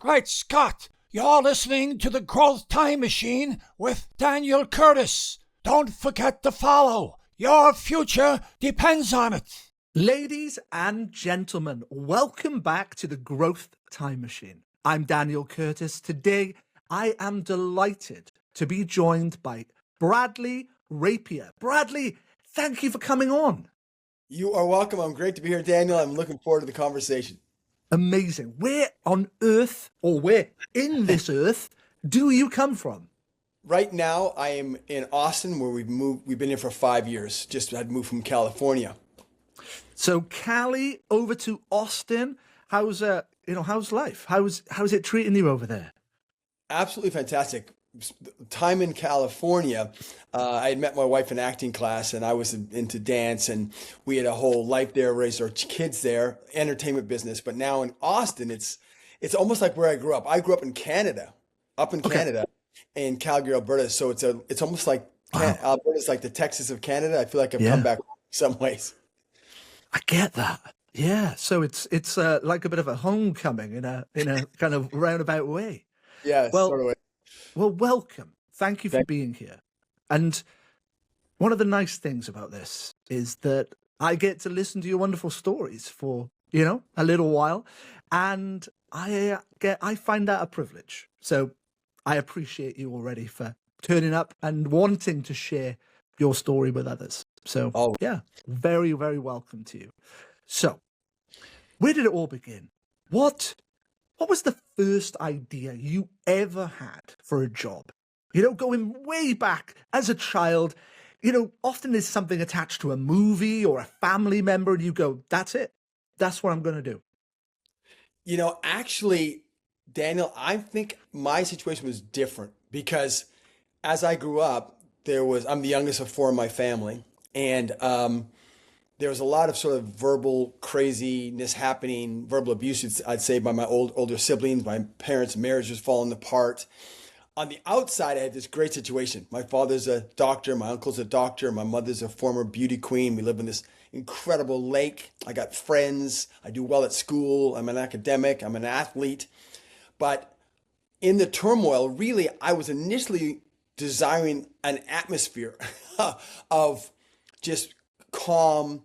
Great Scott! You're listening to the Growth Time Machine with Daniel Curtis. Don't forget to follow. Your future depends on it. Ladies and gentlemen, welcome back to the Growth Time Machine. I'm Daniel Curtis. Today, I am delighted to be joined by Bradley Rapier. Bradley, thank you for coming on. You are welcome. I'm great to be here, Daniel. I'm looking forward to the conversation. Amazing. Where on earth, or where in this earth, do you come from? Right now, I am in Austin, where we've moved. We've been here for 5 years. Just had moved from California. So Cali over to Austin. How's life? How's it treating you over there? Absolutely fantastic. Time in California, I had met my wife in acting class, and I was into dance, and we had a whole life there, raised our kids there, entertainment business. But now in Austin, it's almost like where I grew up. I grew up in Canada, Canada, in Calgary, Alberta. So it's almost like Alberta's like the Texas of Canada. I feel like I've come back in some ways. I get that. Yeah. So it's like a bit of a homecoming in a kind of roundabout way. Yeah. Sort of way. Well, welcome. Thank you for being here. And one of the nice things about this is that I get to listen to your wonderful stories for, a little while. And I find that a privilege. So I appreciate you already for turning up and wanting to share your story with others. So, yeah, very, very welcome to you. So, where did it all begin? What was the first idea you ever had for a job? Going way back as a child, often there's something attached to a movie or a family member, and you go, that's it. That's what I'm going to do. Actually, Daniel, I think my situation was different because as I grew up, I'm the youngest of four in my family, and there was a lot of sort of verbal craziness happening, verbal abuse, I'd say, by my older siblings. My parents' marriage was falling apart. On the outside, I had this great situation. My father's a doctor, my uncle's a doctor, my mother's a former beauty queen. We live in this incredible lake. I got friends. I do well at school. I'm an academic. I'm an athlete. But in the turmoil, really, I was initially desiring an atmosphere of just calm,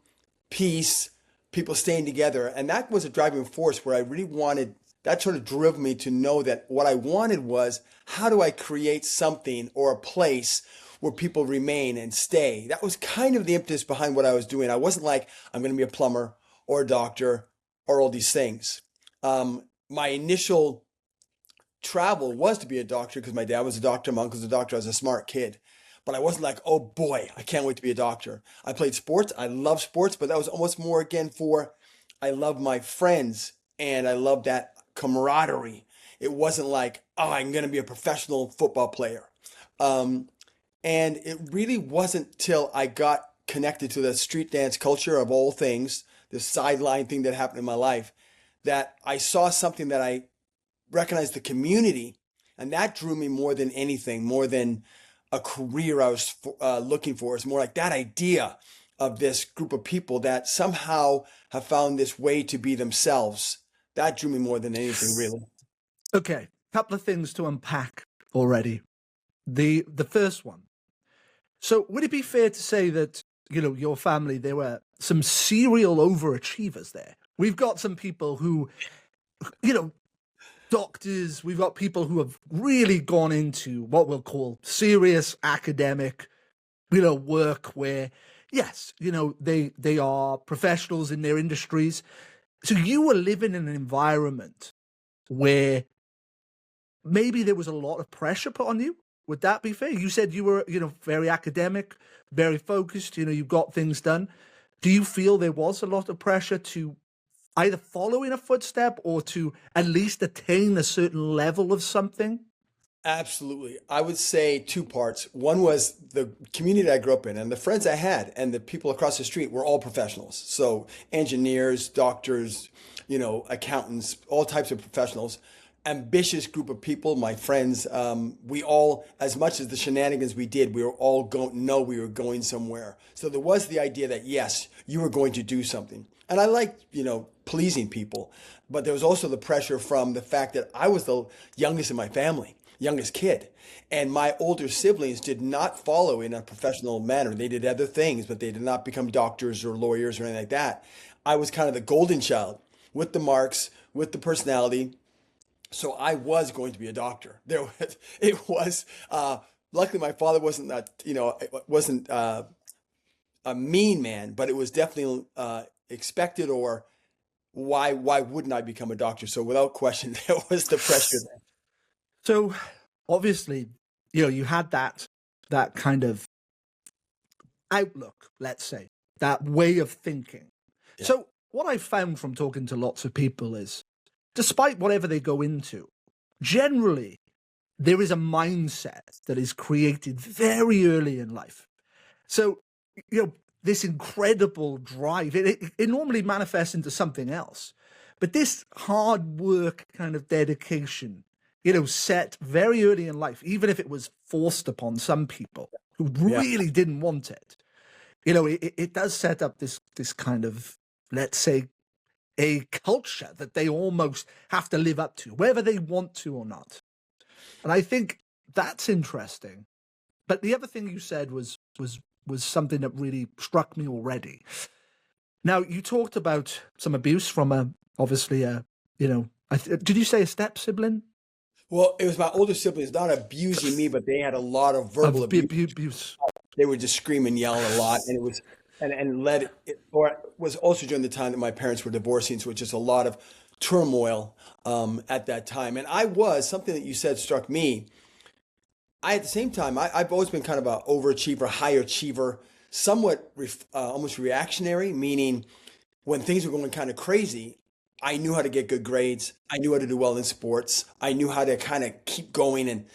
peace, people staying together. And that was a driving force where I really wanted, that sort of drove me to know that what I wanted was, how do I create something or a place where people remain and stay? That was kind of the impetus behind what I was doing. I wasn't like, I'm going to be a plumber or a doctor or all these things. My initial travel was to be a doctor because my dad was a doctor, my uncle's a doctor. I was a smart kid. But I wasn't like, oh boy, I can't wait to be a doctor. I played sports. I love sports, but that was almost more again I love my friends and I love that camaraderie. It wasn't like, oh, I'm going to be a professional football player. And it really wasn't till I got connected to the street dance culture of all things, this sideline thing that happened in my life, that I saw something that I recognized the community. And that drew me more than anything, more than a career I was looking for. It's more like that idea of this group of people that somehow have found this way to be themselves. That drew me more than anything, really. Okay, couple of things to unpack already. The first one. So would it be fair to say that, your family, there were some serial overachievers there? We've got some people who, doctors, we've got people who have really gone into what we'll call serious academic, work where, yes, they are professionals in their industries. So you were living in an environment where maybe there was a lot of pressure put on you. Would that be fair? You said you were, very academic, very focused, you got things done. Do you feel there was a lot of pressure to either follow in a footstep or to at least attain a certain level of something? Absolutely. I would say two parts. One was the community I grew up in and the friends I had and the people across the street were all professionals. So engineers, doctors, accountants, all types of professionals. Ambitious group of people, my friends. We all, as much as the shenanigans we did, we were all we were going somewhere. So there was the idea that yes, you were going to do something. And I liked, pleasing people. But there was also the pressure from the fact that I was the youngest in my family, youngest kid. And my older siblings did not follow in a professional manner. They did other things, but they did not become doctors or lawyers or anything like that. I was kind of the golden child with the marks, with the personality. So I was going to be a doctor. It was, luckily my father wasn't that, wasn't a mean man, but it was definitely expected, or why wouldn't I become a doctor? So without question, there was the pressure there. So obviously, you had that kind of outlook, let's say, that way of thinking. Yeah. So what I've found from talking to lots of people is, despite whatever they go into, generally there is a mindset that is created very early in life. So, this incredible drive, it normally manifests into something else. But this hard work kind of dedication, set very early in life, even if it was forced upon some people who really didn't want it, it does set up this kind of, let's say, a culture that they almost have to live up to, whether they want to or not. And I think that's interesting. But the other thing you said was something that really struck me already. Now, you talked about some abuse from did you say a step sibling? Well, it was my older siblings, not abusing me, but they had a lot of verbal abuse. They would just scream and yell a lot, and it was, or it was also during the time that my parents were divorcing, so it was just a lot of turmoil at that time. And something that you said struck me. At the same time, I've always been kind of an overachiever, high achiever, somewhat almost reactionary, meaning when things were going kind of crazy, I knew how to get good grades. I knew how to do well in sports. I knew how to kind of keep going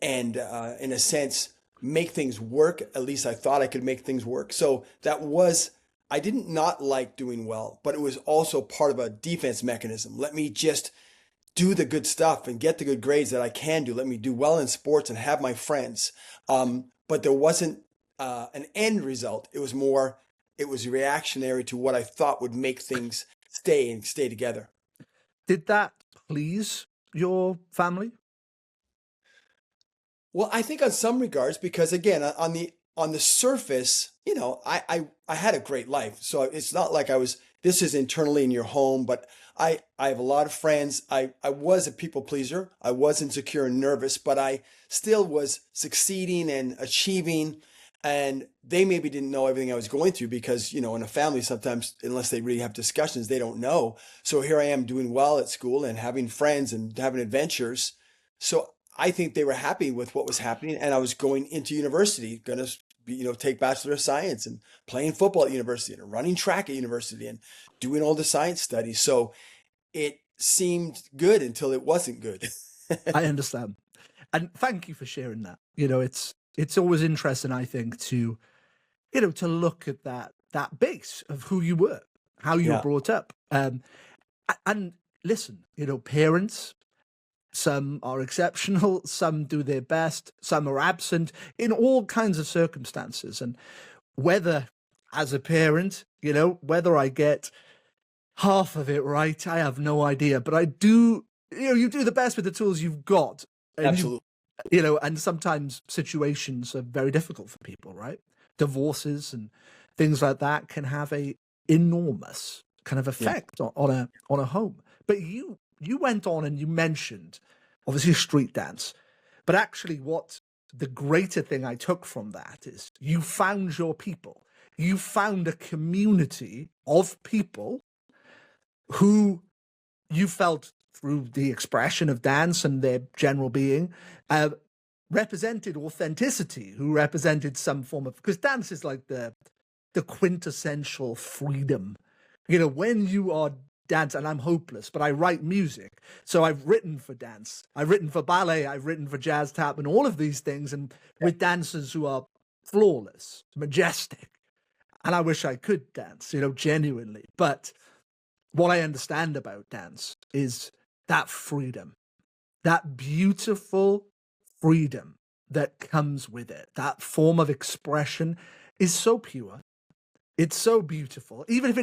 and in a sense, make things work. At least I thought I could make things work. So I didn't not like doing well, but it was also part of a defense mechanism. Let me just do the good stuff and get the good grades that I can do. Let me do well in sports and have my friends. But there wasn't an end result. It was reactionary to what I thought would make things stay together. Did that please your family? Well, I think on some regards, because again, on the surface, I had a great life. So it's not like this is internally in your home, but I have a lot of friends. I was a people pleaser. I was insecure and nervous, but I still was succeeding and achieving. And they maybe didn't know everything I was going through because, in a family, sometimes, unless they really have discussions, they don't know. So here I am doing well at school and having friends and having adventures. So I think they were happy with what was happening. And I was going into university, going to take Bachelor of Science and playing football at university and running track at university and doing all the science studies. So it seemed good until it wasn't good. I understand. And thank you for sharing that. It's always interesting, I think, to look at that base of who you were, how you were brought up. And listen, parents, some are exceptional, some do their best, some are absent in all kinds of circumstances. And whether as a parent, whether I get half of it right, I have no idea. But I do, you do the best with the tools you've got. And Absolutely. And sometimes situations are very difficult for people, right? Divorces and things like that can have a enormous kind of effect on a home. But you went on and you mentioned, obviously, street dance. But actually, what the greater thing I took from that is you found your people. You found a community of people who you felt through the expression of dance and their general being, represented authenticity, who represented some form of, because dance is like the quintessential freedom. When you are dance, and I'm hopeless, but I write music. So I've written for dance. I've written for ballet. I've written for jazz tap and all of these things, and with dancers who are flawless, majestic. And I wish I could dance, genuinely. But what I understand about dance is that freedom, that beautiful freedom that comes with it. That form of expression is so pure. It's so beautiful. Even if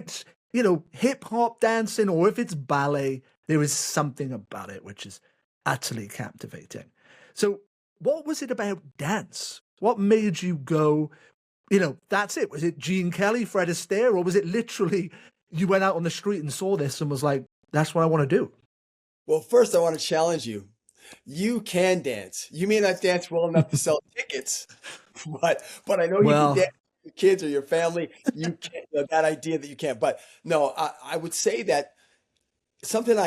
hip hop dancing or if it's ballet, there is something about it which is utterly captivating. So what was it about dance? What made you go, that's it? Was it Gene Kelly, Fred Astaire, or was it literally you went out on the street and saw this and was like, that's what I want to do? Well, first, I want to challenge you. You can dance. You may not dance well enough to sell tickets, but I know you can dance Well, with your kids or your family. You can, that idea that you can't. But no, I would say that something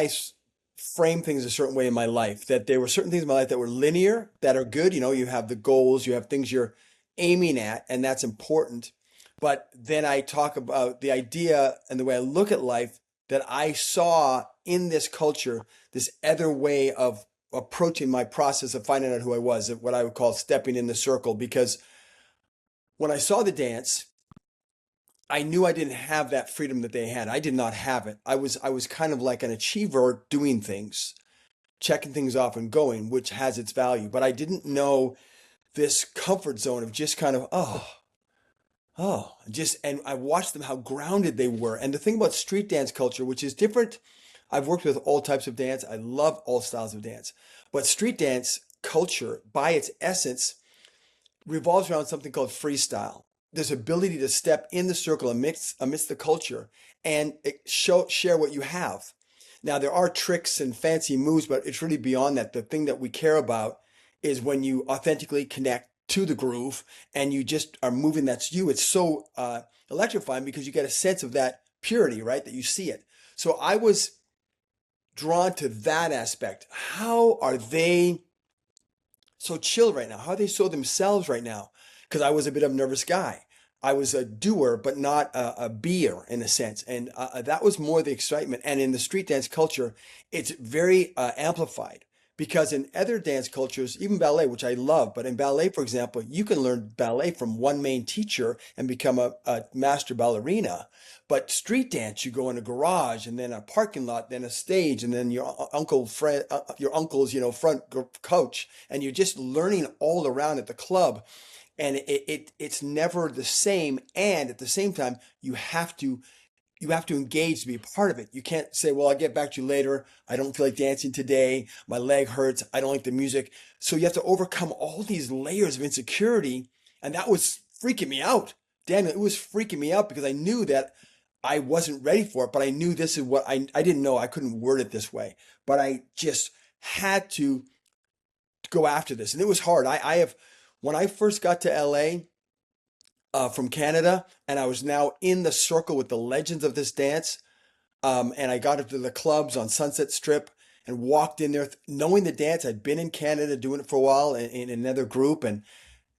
frame things a certain way in my life, that there were certain things in my life that were linear, that are good. You have the goals, you have things you're aiming at, and that's important. But then I talk about the idea and the way I look at life that I saw in this culture, this other way of approaching my process of finding out who I was, what I would call stepping in the circle. Because when I saw the dance, I knew I didn't have that freedom that they had. I did not have it. I was kind of like an achiever doing things, checking things off and going, which has its value. But I didn't know this comfort zone of just kind of, and I watched them, how grounded they were. And the thing about street dance culture, which is different, I've worked with all types of dance. I love all styles of dance. But street dance culture, by its essence, revolves around something called freestyle. This ability to step in the circle amidst the culture and share what you have. Now, there are tricks and fancy moves, but it's really beyond that. The thing that we care about is when you authentically connect to the groove and you just are moving, that's you. It's so electrifying because you get a sense of that purity, right? That you see it. So I was drawn to that aspect. How are they so chill right now? How are they so themselves right now? Because I was a bit of a nervous guy. I was a doer, but not a beer in a sense. And that was more the excitement. And in the street dance culture, it's very amplified because in other dance cultures, even ballet, which I love, but in ballet, for example, you can learn ballet from one main teacher and become a master ballerina. But street dance, you go in a garage and then a parking lot, then a stage, and then your uncle's front coach, and you're just learning all around at the club. And it's never the same. And at the same time, you have to engage to be a part of it. You can't say, well, I'll get back to you later. I don't feel like dancing today. My leg hurts. I don't like the music. So you have to overcome all these layers of insecurity. And that was freaking me out. Daniel, it was freaking me out because I knew that I wasn't ready for it, but I knew this is what I didn't know. I couldn't word it this way, but I just had to go after this. And it was hard. When I first got to LA, from Canada, and I was now in the circle with the legends of this dance. And I got up to the clubs on Sunset Strip and walked in there knowing the dance. I'd been in Canada doing it for a while in another group, and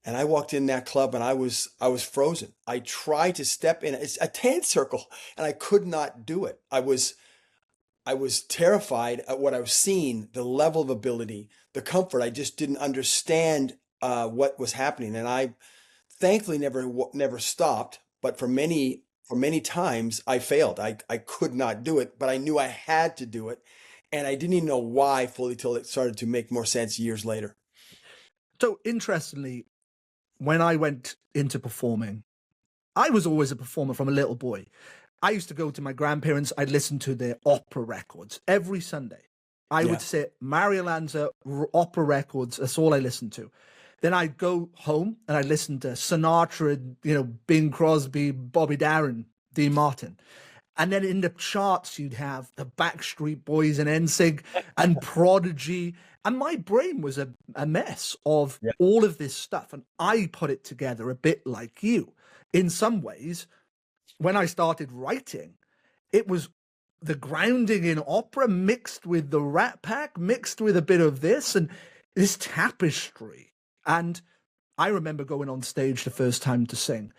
I walked in that club and I was frozen. I tried to step in. It's a dance circle, and I could not do it. I was terrified at what I was seeing, the level of ability, the comfort. I just didn't understand what was happening, and I thankfully never stopped, but for many times I failed. I could not do it, but I knew I had to do it, and I didn't even know why fully till it started to make more sense years later. So interestingly, when I went into performing, I was always a performer from a little boy. I used to go to my grandparents. I'd listen to their opera records every Sunday. I would sit Mario Lanza opera records. That's all I listened to. Then I'd go home and I'd listen to Sinatra, Bing Crosby, Bobby Darin, Dean Martin. And then in the charts, you'd have the Backstreet Boys and NSYNC and Prodigy. And my brain was a mess of all of this stuff. And I put it together a bit like you. In some ways, when I started writing, it was the grounding in opera mixed with the Rat Pack, mixed with a bit of this and this tapestry. And I remember going on stage the first time to sing,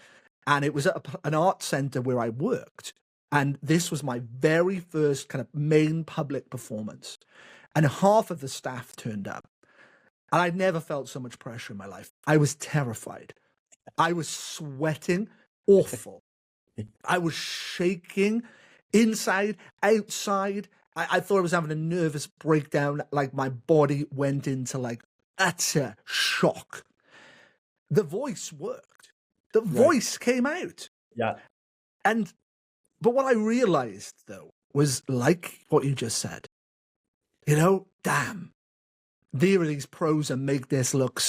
and it was at an art center where I worked. And this was my very first kind of main public performance. And half of the staff turned up. And I'd never felt so much pressure in my life. I was terrified. I was sweating awful. I was shaking inside, outside. I thought I was having a nervous breakdown. Like my body went into like utter shock. The voice worked. The voice came out. Yeah. And But what I realized, though, was like what you just said. Damn, there are these pros that make this look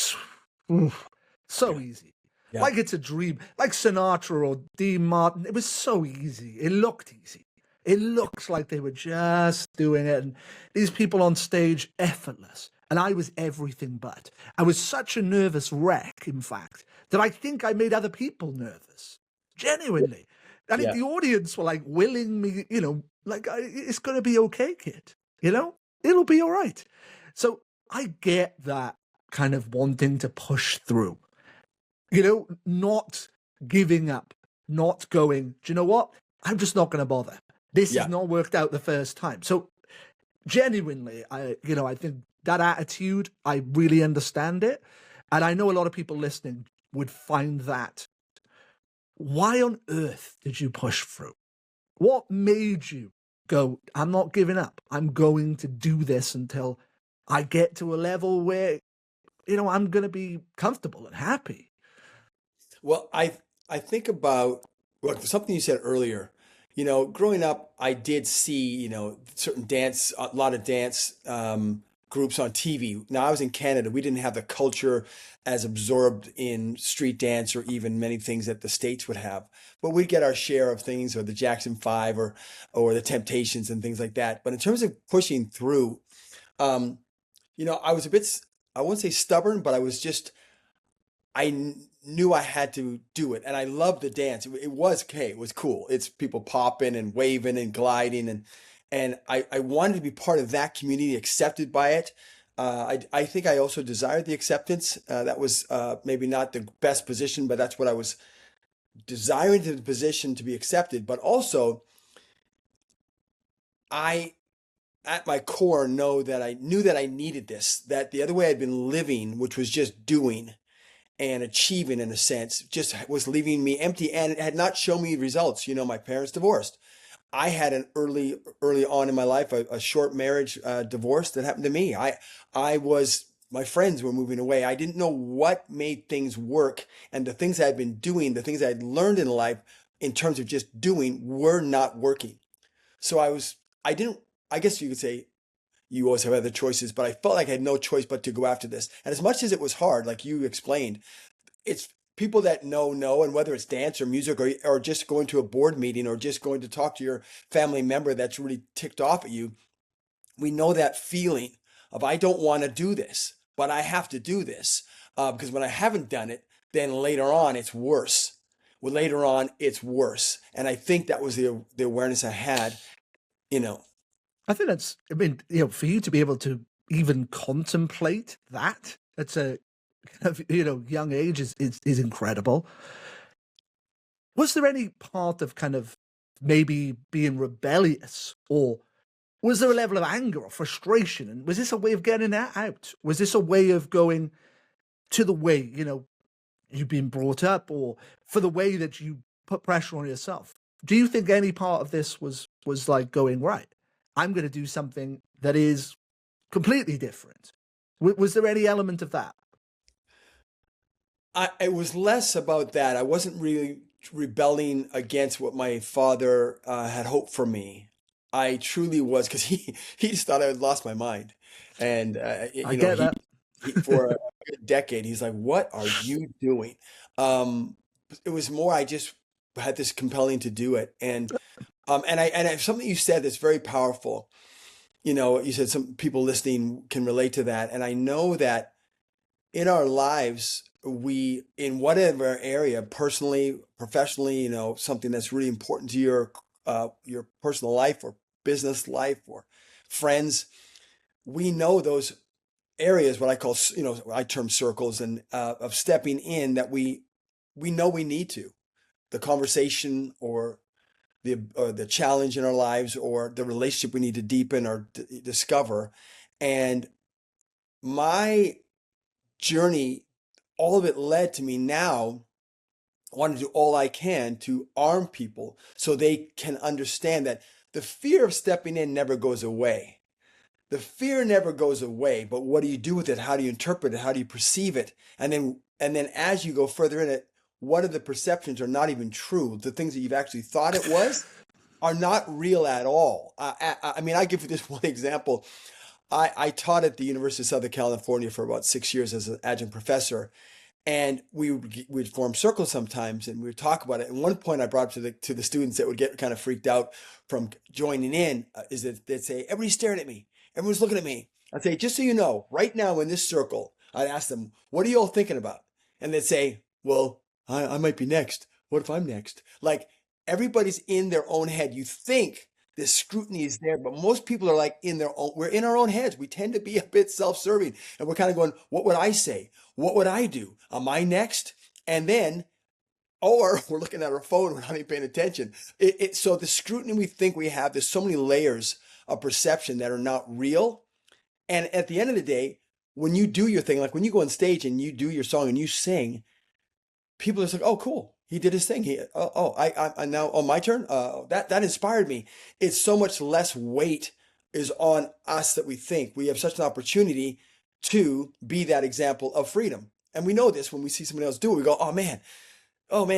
so easy. Yeah. Like it's a dream. Like Sinatra or Dean Martin. It was so easy. It looked easy. It looks like they were just doing it. And these people on stage, effortless. And I was everything but. I was such a nervous wreck, in fact, that I think I made other people nervous. Genuinely. I think the audience were like willing me, like, it's going to be okay, kid. It'll be all right. So I get that kind of wanting to push through, not giving up, not going, do you know what? I'm just not going to bother. This has not worked out the first time. So genuinely, I think that attitude, I really understand it. And I know a lot of people listening would find that. Why on earth did you push through? What made you go, I'm not giving up. I'm going to do this until I get to a level where, I'm going to be comfortable and happy. Well, I think about something you said earlier. Growing up, I did see, certain dance, a lot of dance groups on TV. Now, I was in Canada. We didn't have the culture as absorbed in street dance or even many things that the States would have. But we'd get our share of things, or the Jackson 5 or the Temptations and things like that. But in terms of pushing through, I was a bit, I wouldn't say stubborn, but I was just, knew I had to do it. And I loved the dance. It was okay. It was cool. It's people popping and waving and gliding. And I wanted to be part of that community, accepted by it. I think I also desired the acceptance. That was maybe not the best position, but that's what I was desiring, the position to be accepted. But also, I, at my core, knew that I needed this, that the other way I'd been living, which was just doing and achieving in a sense, just was leaving me empty, and it had not shown me results. My parents divorced. I had an early on in my life, a short marriage, divorce that happened to me. My friends were moving away. I didn't know what made things work, and the things I had been doing, the things I had learned in life in terms of just doing, were not working. So I guess you could say, you always have other choices, but I felt like I had no choice but to go after this. And as much as it was hard, like you explained, it's people that know, and whether it's dance or music or just going to a board meeting or just going to talk to your family member that's really ticked off at you, we know that feeling of, I don't want to do this, but I have to do this, because when I haven't done it, then later on it's worse. Well, later on it's worse. And I think that was the awareness I had, I think for you to be able to even contemplate that at a young age is incredible. Was there any part of kind of maybe being rebellious, or was there a level of anger or frustration? And was this a way of getting that out? Was this a way of going to the way, you've been brought up, or for the way that you put pressure on yourself? Do you think any part of this was like going, right, I'm going to do something that is completely different? Was there any element of that? It was less about that. I wasn't really rebelling against what my father had hoped for me. I truly was, because he just thought I had lost my mind. And, I get that. For a good decade, he's like, what are you doing? It was more, I just had this compelling to do it. And something you said that's very powerful. You said some people listening can relate to that. And I know that in our lives, we, in whatever area, personally, professionally, something that's really important to your personal life or business life or friends, we know those areas, what I call, I term circles, and of stepping in, that we know we need to, the conversation or the challenge in our lives or the relationship we need to deepen or discover. And my journey, all of it led to me now wanting to do all I can to arm people so they can understand that the fear of stepping in never goes away. The fear never goes away, but what do you do with it? How do you interpret it? How do you perceive it? And then as you go further in it, what are the perceptions are not even true? The things that you've actually thought it was are not real at all. I mean, I give you this one example. I taught at the University of Southern California for about 6 years as an adjunct professor, and we'd form circles sometimes, and we would talk about it. At one point, I brought up to the students that would get kind of freaked out from joining in, is that they'd say, "Everybody's staring at me. Everyone's looking at me." I'd say, "Just so you know, right now in this circle," I'd ask them, "What are you all thinking about?" And they'd say, "Well, I might be next. What if I'm next?" Like, everybody's in their own head. You think this scrutiny is there, but most people are like we're in our own heads. We tend to be a bit self-serving, and we're kind of going, "What would I say? What would I do? Am I next?" And then, or we're looking at our phone, we're not even paying attention. So the scrutiny we think we have, there's so many layers of perception that are not real. And at the end of the day, when you do your thing, like when you go on stage and you do your song and you sing, people are just like, "Oh, cool. He did his thing. I now, oh, my turn. That inspired me." It's so much less weight is on us that we think we have such an opportunity to be that example of freedom. And we know this when we see somebody else do it. We go, oh man,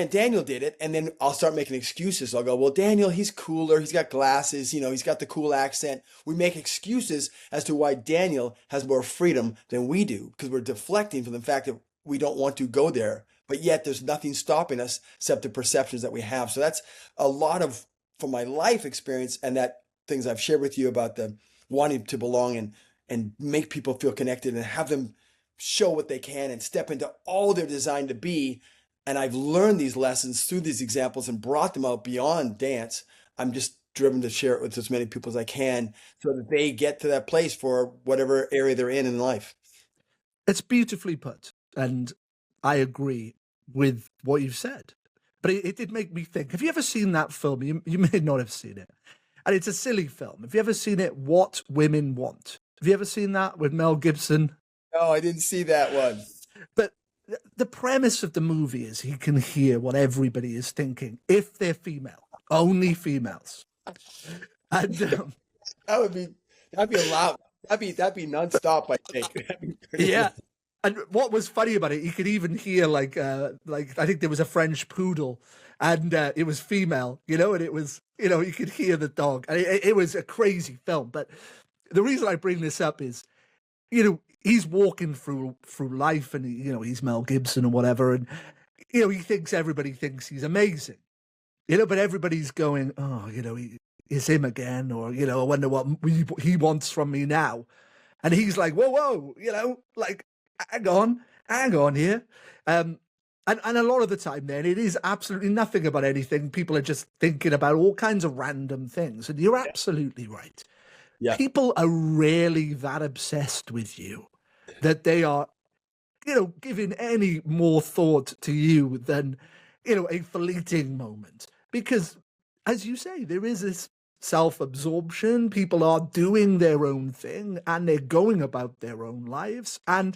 Daniel did it. And then I'll start making excuses. I'll go, "Well, Daniel, he's cooler. He's got glasses. He's got the cool accent." We make excuses as to why Daniel has more freedom than we do, because we're deflecting from the fact that we don't want to go there. But yet there's nothing stopping us except the perceptions that we have. So that's a lot of, from my life experience and that things I've shared with you about the wanting to belong and make people feel connected and have them show what they can and step into all they're designed to be. And I've learned these lessons through these examples and brought them out beyond dance. I'm just driven to share it with as many people as I can so that they get to that place for whatever area they're in life. It's beautifully put, and I agree with what you've said. But it did make me think, have you ever seen that film? You may not have seen it. And it's a silly film. Have you ever seen it, What Women Want? Have you ever seen that with Mel Gibson? No, I didn't see that one. But the premise of the movie is he can hear what everybody is thinking if they're female, only females. And that'd be a lot. That'd be nonstop, I think. Yeah. And what was funny about it, you could even hear like I think there was a French poodle, and it was female, and it was, you could hear the dog. And it was a crazy film. But the reason I bring this up is, he's walking through life, and he's Mel Gibson or whatever, and he thinks everybody thinks he's amazing, but everybody's going, "Oh, it's him again," or "I wonder what he wants from me now," and he's like, "Whoa, like." Hang on here. And a lot of the time then it is absolutely nothing about anything. People are just thinking about all kinds of random things. And you're absolutely right. Yeah. People are rarely that obsessed with you that they are, giving any more thought to you than, a fleeting moment. Because, as you say, there is this self-absorption. People are doing their own thing and they're going about their own lives. And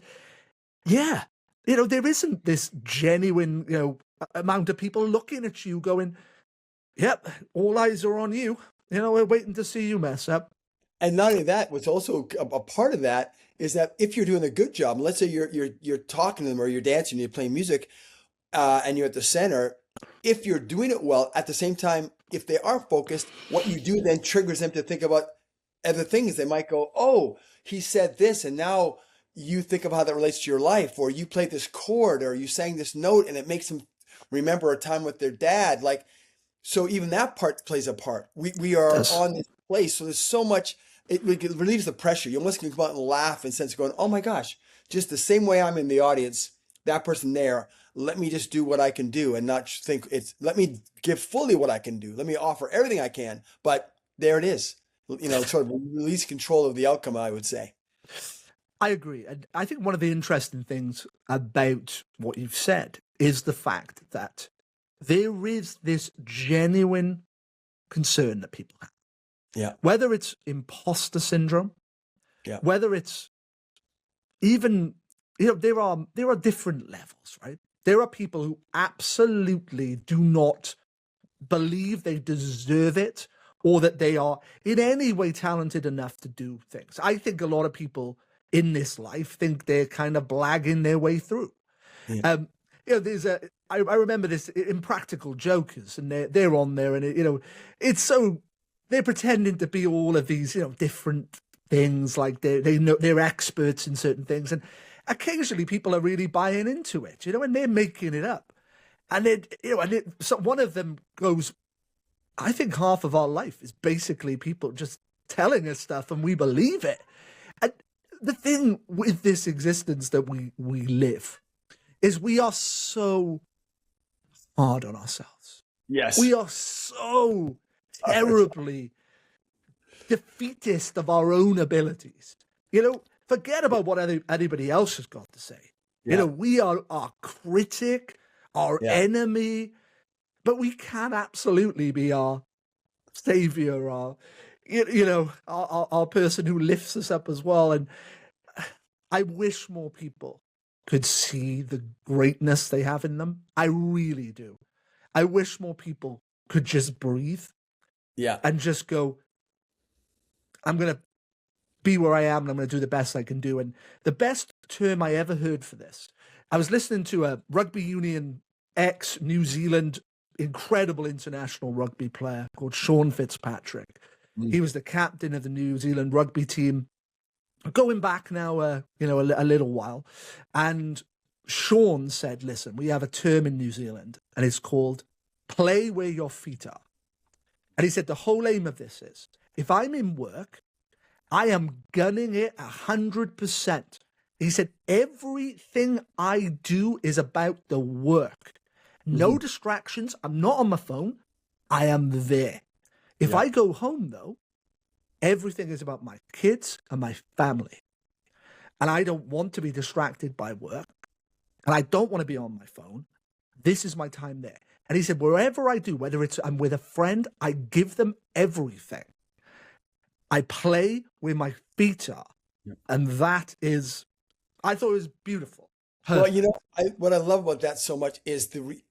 yeah, there isn't this genuine, amount of people looking at you going, "Yep, all eyes are on you. We're waiting to see you mess up." And not only that, what's also a part of that is that if you're doing a good job, let's say you're talking to them or you're dancing, you're playing music, and you're at the center. If you're doing it well, at the same time, if they are focused, what you do then triggers them to think about other things. They might go, "Oh, he said this," and now you think of how that relates to your life, or you played this chord, or you sang this note, and it makes them remember a time with their dad. Like, so even that part plays a part. We are on this place, so there's so much. It relieves the pressure. You almost can come out and laugh in sense of going, "Oh my gosh, just the same way I'm in the audience, that person there. Let me just do what I can do, and not think let me give fully what I can do. Let me offer everything I can." But there it is. Sort of release control of the outcome, I would say. I agree. And I think one of the interesting things about what you've said is the fact that there is this genuine concern that people have. Yeah. Whether it's imposter syndrome, yeah. Whether it's even, there are different levels, right? There are people who absolutely do not believe they deserve it or that they are in any way talented enough to do things. I think a lot of people in this life think they're kind of blagging their way through. Yeah. There's I remember this Impractical Jokers, and they're on there, and it's so they're pretending to be all of these different things, like they know they're experts in certain things, and occasionally people are really buying into it, and they're making it up, and so one of them goes, I think half of our life is basically people just telling us stuff and we believe it. And the thing with this existence that we live is we are so hard on ourselves. Yes. We are so terribly defeatist of our own abilities. Forget about what anybody else has got to say. Yeah. We are our critic, our enemy, but we can absolutely be our savior, our person who lifts us up as well. And I wish more people could see the greatness they have in them. I really do. I wish more people could just breathe. Yeah. And just go, I'm going to be where I am and I'm going to do the best I can do. And the best term I ever heard for this, I was listening to a rugby union ex-New Zealand incredible international rugby player called Sean Fitzpatrick. He was the captain of the New Zealand rugby team going back now, a little while. And Sean said, listen, we have a term in New Zealand and it's called play where your feet are. And he said, the whole aim of this is, if I'm in work, I am gunning it 100%. He said, everything I do is about the work. No distractions. I'm not on my phone. I am there. If I go home, though, everything is about my kids and my family. And I don't want to be distracted by work. And I don't want to be on my phone. This is my time there. And he said, wherever I do, whether it's I'm with a friend, I give them everything. I play where my feet are. Yep. And that is, I thought it was beautiful. Well, what I love about that so much is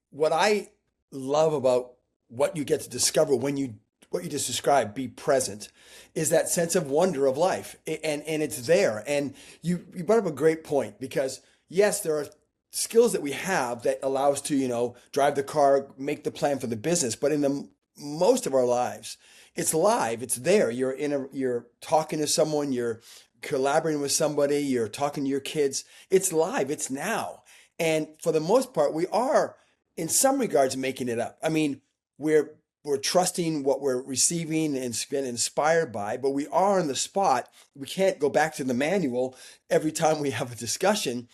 what I love about what you get to discover when what you just described, be present, is that sense of wonder of life. And it's there. And you brought up a great point, because yes, there are skills that we have that allow us to, drive the car, make the plan for the business. But in the most of our lives, it's live. It's there. You're talking to someone, you're collaborating with somebody, you're talking to your kids. It's live. It's now. And for the most part, we are in some regards making it up. I mean, we're trusting what we're receiving and been inspired by, but we are on the spot. We can't go back to the manual every time we have a discussion.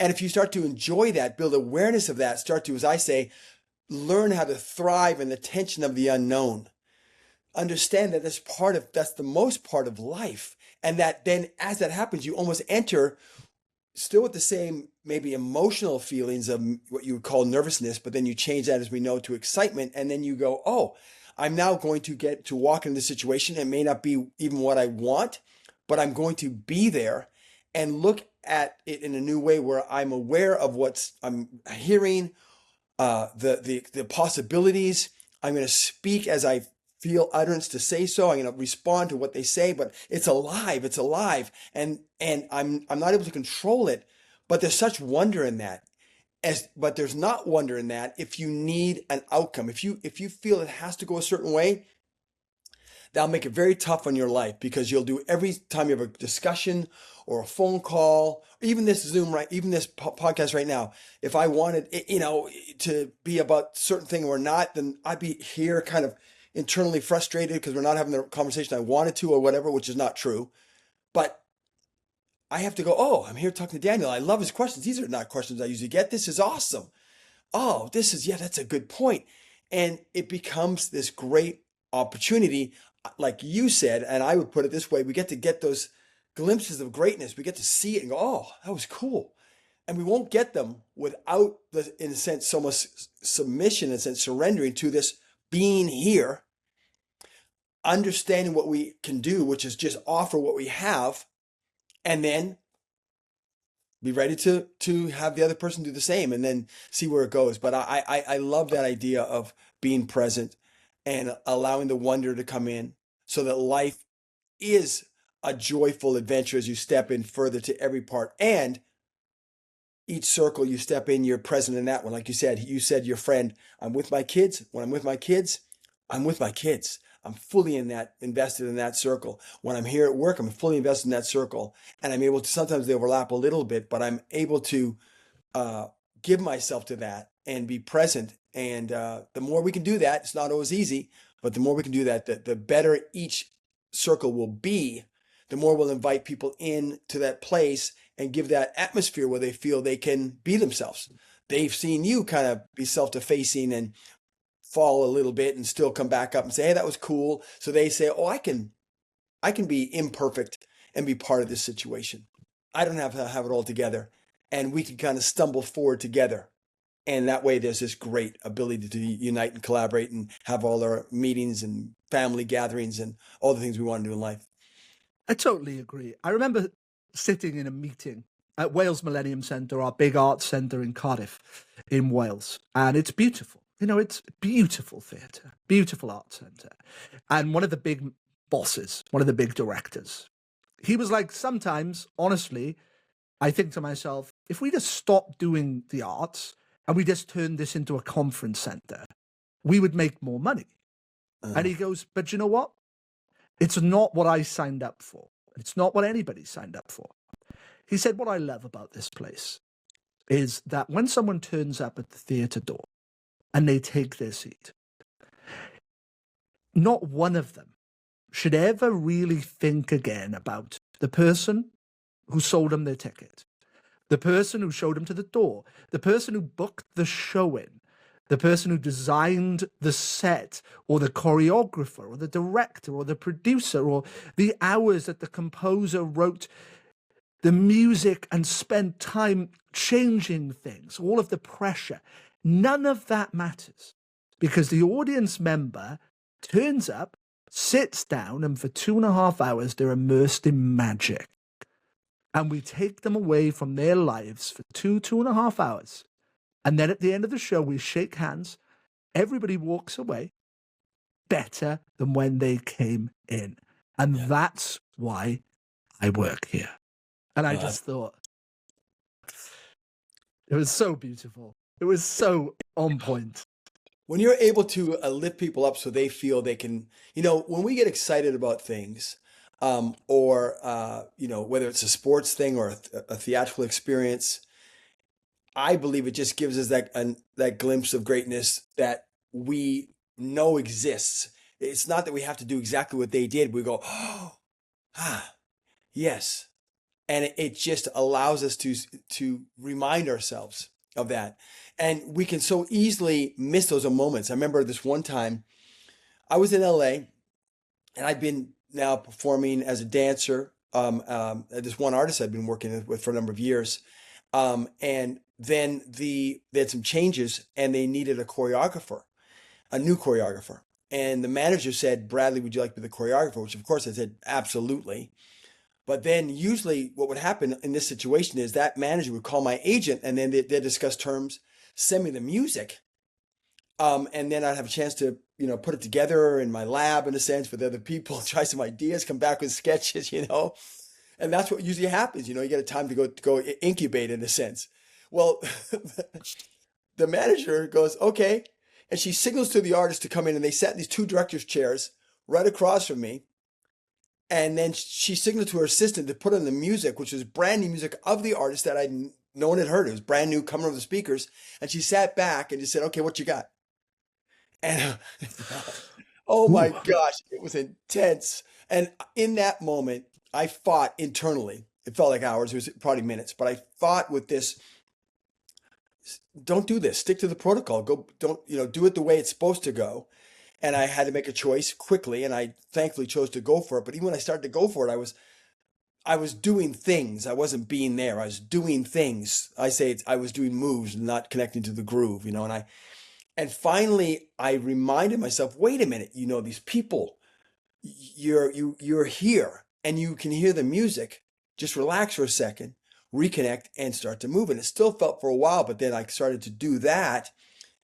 And if you start to enjoy that, build awareness of that, start to, as I say, learn how to thrive in the tension of the unknown. Understand that that's the most part of life. And that then as that happens, you almost enter still with the same maybe emotional feelings of what you would call nervousness, but then you change that, as we know, to excitement. And then you go, oh, I'm now going to get to walk into the situation. It may not be even what I want, but I'm going to be there and look at it in a new way, where I'm aware of what I'm hearing, the possibilities. I'm going to speak as I feel utterance to say so. I'm going to respond to what they say, but it's alive. It's alive. And I'm not able to control it, but there's such wonder in that. But there's not wonder in that if you need an outcome. If you feel it has to go a certain way, that'll make it very tough on your life, because you'll do every time you have a discussion or a phone call, or even this Zoom, even this podcast right now. If I wanted it, to be about certain thing or not, then I'd be here kind of internally frustrated because we're not having the conversation I wanted to, or whatever, which is not true. But I have to go, oh, I'm here talking to Daniel. I love his questions. These are not questions I usually get. This is awesome. Oh, that's a good point. And it becomes this great opportunity, like you said, and I would put it this way: we get to get those glimpses of greatness. We get to see it and go, oh, that was cool. And we won't get them without in a sense, so much submission, in a sense, surrendering to this being here, understanding what we can do, which is just offer what we have, and then be ready to have the other person do the same, and then see where it goes. But I love that idea of being present and allowing the wonder to come in, so that life is a joyful adventure as you step in further to every part. And each circle you step in, you're present in that one. Like you said, your friend, I'm with my kids. When I'm with my kids, I'm with my kids. I'm fully invested in that circle. When I'm here at work, I'm fully invested in that circle. And I'm able to, sometimes they overlap a little bit, but I'm able to uh, give myself to that and be present. And the more we can do that, it's not always easy, but the more we can do that, the better each circle will be, the more we'll invite people in to that place and give that atmosphere where they feel they can be themselves. They've seen you kind of be self-defacing and fall a little bit and still come back up and say, hey, that was cool. So they say, oh, I can be imperfect and be part of this situation. I don't have to have it all together. And we can kind of stumble forward together. And that way there's this great ability to unite and collaborate and have all our meetings and family gatherings and all the things we want to do in life. I totally agree. I remember sitting in a meeting at Wales Millennium Centre, our big arts centre in Cardiff, in Wales. And it's beautiful. You know, it's beautiful theatre, beautiful art centre. And one of the big bosses, one of the big directors, he was like, sometimes, honestly, I think to myself, if we just stopped doing the arts and we just turned this into a conference centre, we would make more money. And he goes, but you know what? It's not what I signed up for. It's not what anybody signed up for. He said, what I love about this place is that when someone turns up at the theatre door and they take their seat, not one of them should ever really think again about the person who sold them their ticket, the person who showed them to the door, the person who booked the show in, the person who designed the set, or the choreographer, or the director, or the producer, or the hours that the composer wrote the music and spent time changing things, all of the pressure. None of that matters, because the audience member turns up, sits down, and for 2.5 hours, they're immersed in magic. And we take them away from their lives for 2.5 hours. And then at the end of the show, we shake hands. Everybody walks away better than when they came in. And that's why I work here. And I just thought, it was so beautiful. It was so on point. When you're able to lift people up so they feel they can, when we get excited about things, or whether it's a sports thing or a theatrical experience, I believe it just gives us that glimpse of greatness that we know exists. It's not that we have to do exactly what they did. We go, oh, yes. And it just allows us to remind ourselves of that. And we can so easily miss those moments. I remember this one time I was in LA and I'd been now performing as a dancer. This one artist I'd been working with for a number of years. And then they had some changes and they needed a new choreographer. And the manager said, Bradley, would you like to be the choreographer? Which of course I said, absolutely. But then usually what would happen in this situation is that manager would call my agent and then they'd discuss terms, send me the music. And then I'd have a chance to, put it together in my lab in a sense with other people, try some ideas, come back with sketches, and that's what usually happens. You get a time to go incubate in a sense. Well, the manager goes, okay. And she signals to the artist to come in and they sat in these two director's chairs right across from me. And then she signaled to her assistant to put on the music, which was brand new music of the artist that no one had heard. It was brand new coming over the speakers. And she sat back and just said, okay, what you got? And oh my gosh, it was intense. And in that moment, I fought internally. It felt like hours. It was probably minutes, but I fought with this. Don't do this. Stick to the protocol. Do it the way it's supposed to go. And I had to make a choice quickly, and I thankfully chose to go for it. But even when I started to go for it, I was doing things. I wasn't being there. I was doing things. I was doing moves, not connecting to the groove, and finally I reminded myself, wait a minute, these people, you're here and you can hear the music. Just relax for a second, reconnect, and start to move. And it still felt for a while, but then I started to do that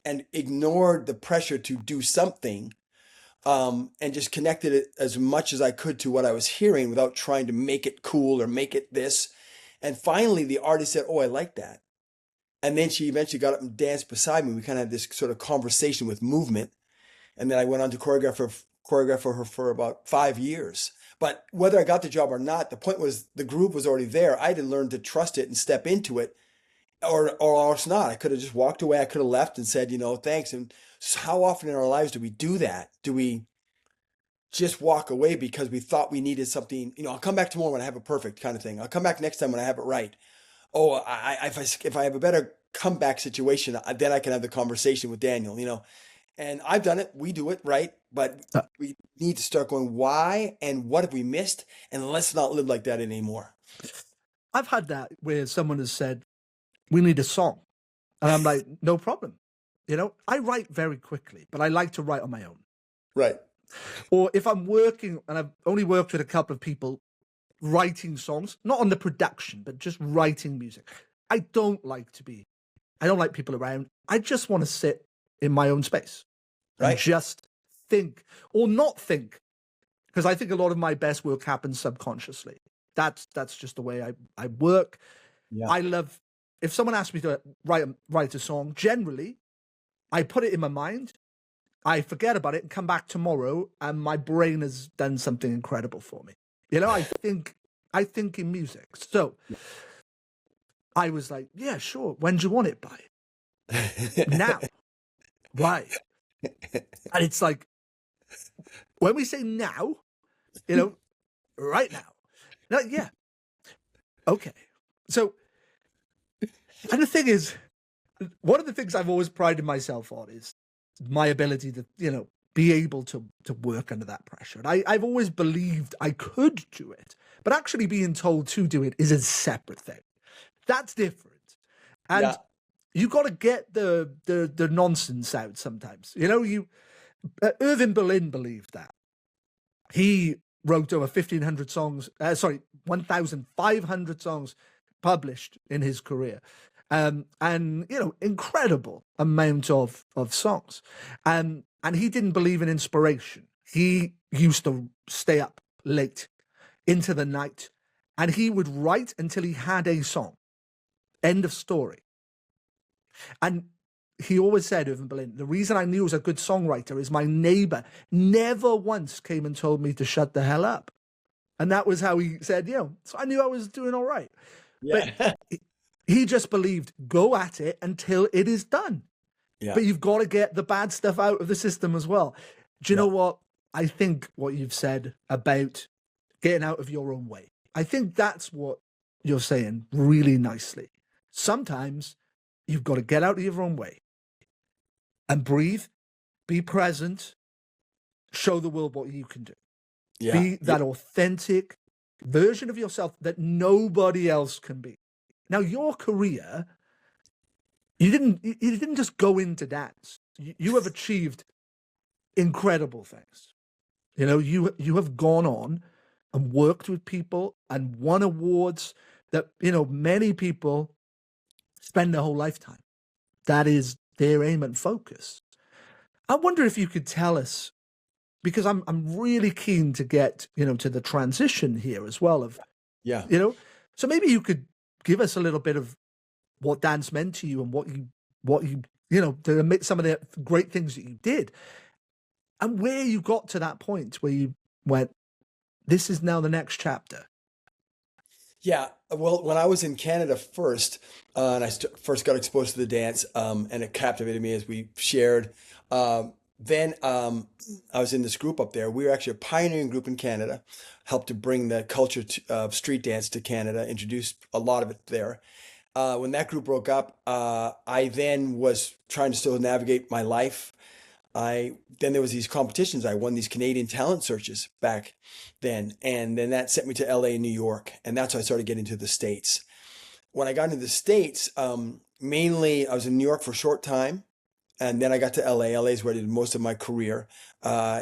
and ignored the pressure to do something, and just connected it as much as I could to what I was hearing without trying to make it cool or make it this. And finally, the artist said, oh, I like that. And then she eventually got up and danced beside me. We kind of had this sort of conversation with movement. And then I went on to choreograph for her for about 5 years. But whether I got the job or not, the point was the groove was already there. I had to learn to trust it and step into it, or else not. I could have just walked away. I could have left and said, thanks. And how often in our lives do we do that? Do we just walk away because we thought we needed something? I'll come back tomorrow when I have it perfect, kind of thing. I'll come back next time when I have it right. Oh, if I have a better comeback situation, then I can have the conversation with Daniel. And I've done it. We do it, right? But we need to start going, why and what have we missed? And let's not live like that anymore. I've had that where someone has said, we need a song. And I'm like, no problem. I write very quickly, but I like to write on my own. Right. Or if I'm working, and I've only worked with a couple of people writing songs, not on the production, but just writing music. I don't like people around. I just want to sit in my own space and just think or not think, because I think a lot of my best work happens subconsciously. That's just the way I work. Yeah. I love, if someone asks me to write a song, generally I put it in my mind, I forget about it and come back tomorrow and my brain has done something incredible for me. I think in music. So I was like, yeah, sure. When do you want it by? Now. Right. And it's like, when we say now, right now. Like, yeah. Okay. So, and the thing is, one of the things I've always prided myself on is my ability to, be able to work under that pressure. And I've always believed I could do it, but actually being told to do it is a separate thing. That's different. And you got to get the nonsense out sometimes. Irving Berlin believed that. He wrote over 1,500 songs, 1,500 songs published in his career. And incredible amount of songs. And he didn't believe in inspiration. He used to stay up late into the night and he would write until he had a song. End of story. And he always said, Irving Berlin, the reason I knew he was a good songwriter is my neighbor never once came and told me to shut the hell up. And that was how he said, so I knew I was doing all right. Yeah. But he just believed, go at it until it is done. Yeah. But you've got to get the bad stuff out of the system as well. Do you know what? I think what you've said about getting out of your own way, I think that's what you're saying really nicely. Sometimes you've got to get out of your own way and breathe, be present, show the world what you can do. Yeah. Be that authentic version of yourself that nobody else can be. Now, your career, you didn't just go into dance. You have achieved incredible things. You have gone on and worked with people and won awards that, many people spend their whole lifetime. That is their aim and focus. I wonder if you could tell us, because I'm really keen to get, to the transition here as well of, so maybe you could give us a little bit of what dance meant to you and what you to admit some of the great things that you did and where you got to that point where you went, this is now the next chapter. Yeah. Well, when I was in Canada first, and I first got exposed to the dance, and it captivated me as we shared. Then I was in this group up there. We were actually a pioneering group in Canada, helped to bring the culture of street dance to Canada, introduced a lot of it there. When that group broke up, I then was trying to still navigate my life. Then there was these competitions. I won these Canadian talent searches back then. And then that sent me to LA and New York. And that's how I started getting to the States. When I got into the States, mainly I was in New York for a short time. And then I got to LA. LA is where I did most of my career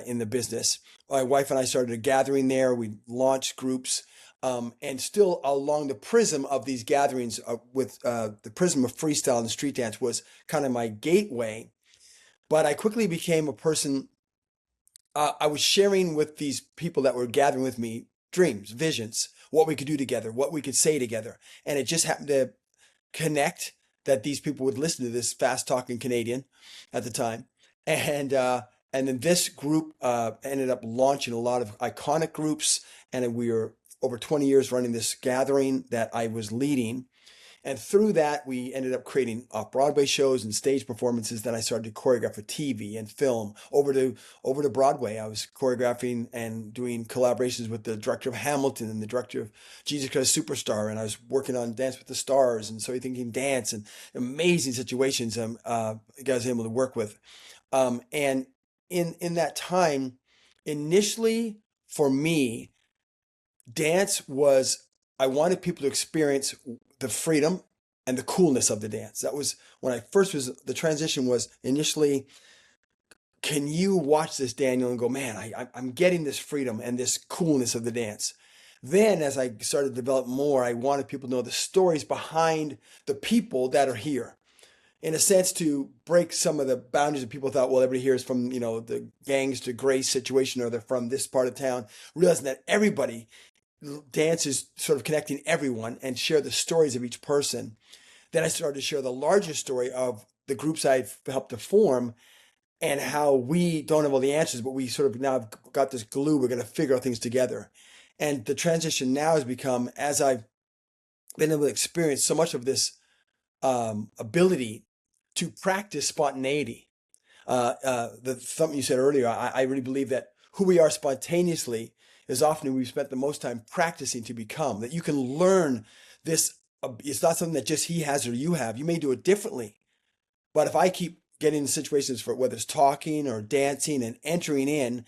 in the business. My wife and I started a gathering there. We launched groups. And still along the prism of these gatherings with the prism of freestyle and street dance was kind of my gateway. But I quickly became a person, I was sharing with these people that were gathering with me dreams, visions, what we could do together, what we could say together. And it just happened to connect that these people would listen to this fast talking Canadian at the time. And then this group ended up launching a lot of iconic groups. And we were over 20 years running this gathering that I was leading. And through that, we ended up creating off-Broadway shows and stage performances. Then I started to choreograph for TV and film. Over to Broadway, I was choreographing and doing collaborations with the director of Hamilton and the director of Jesus Christ Superstar. And I was working on Dance with the Stars and So You Thinking Dance, and amazing situations I was able to work with. And in that time, initially for me, dance was, I wanted people to experience the freedom and the coolness of the dance. That was when I first was, the transition was initially, can you watch this, Daniel, and go, man, I'm getting this freedom and this coolness of the dance. Then as I started to develop more, I wanted people to know the stories behind the people that are here. In a sense, to break some of the boundaries that people thought, well, everybody here is from, the gangs to grace situation, or they're from this part of town, realizing that everybody, dance is sort of connecting everyone, and share the stories of each person. Then I started to share the larger story of the groups I've helped to form, and how we don't have all the answers, but we sort of now have got this glue. We're going to figure out things together. And the transition now has become, as I've been able to experience so much of this ability to practice spontaneity. Something you said earlier, I really believe that who we are spontaneously is often we spent the most time practicing to become. That you can learn this. It's not something that just he has or you have. You may do it differently. But if I keep getting in situations for whether it's talking or dancing and entering in,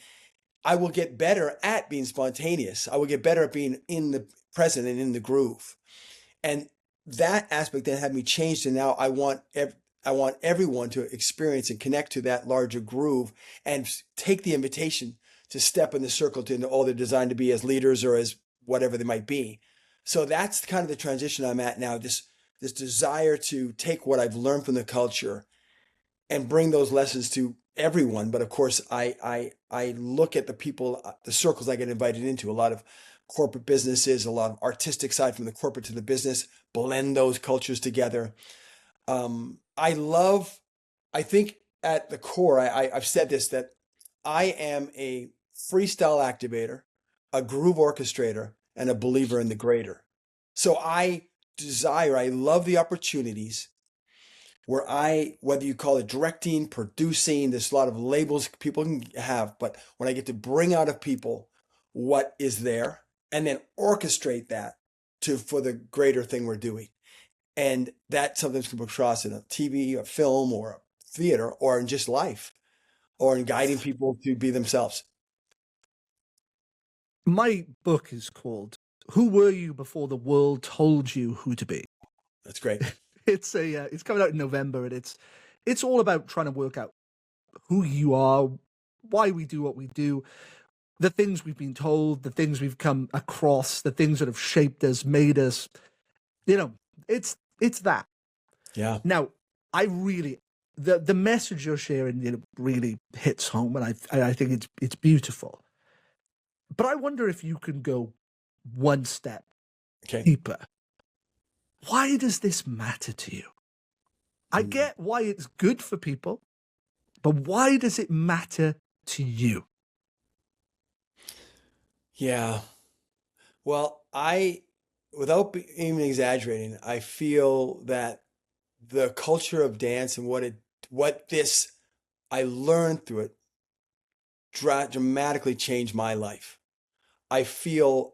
I will get better at being spontaneous. I will get better at being in the present and in the groove. And that aspect then had me changed, and now I want everyone to experience and connect to that larger groove, and take the invitation to step in the circle to all they're designed to be as leaders or as whatever they might be. So that's kind of the transition I'm at now. This desire to take what I've learned from the culture and bring those lessons to everyone. But of course, I look at the people, the circles I get invited into, a lot of corporate businesses, a lot of artistic side from the corporate to the business, blend those cultures together. I think at the core, I've said this, that I am a freestyle activator, a groove orchestrator, and a believer in the greater. So I love the opportunities where whether you call it directing, producing, there's a lot of labels people can have, but when I get to bring out of people what is there and then orchestrate that for the greater thing we're doing. And that sometimes can come across in a TV, a film, or a theater, or in just life, or in guiding people to be themselves. My book is called "Who Were You Before the World Told You Who to Be." That's great. It's coming out in November, and it's all about trying to work out who you are, why we do what we do, the things we've been told, the things we've come across, the things that have shaped us, made us. It's that. Yeah. Now, I really, the message you're sharing, really hits home, and I think it's beautiful. But I wonder if you can go one step deeper. Why does this matter to you? I get why it's good for people, but why does it matter to you? Yeah. Well, without even exaggerating, I feel that the culture of dance and I learned through it dramatically changed my life. I feel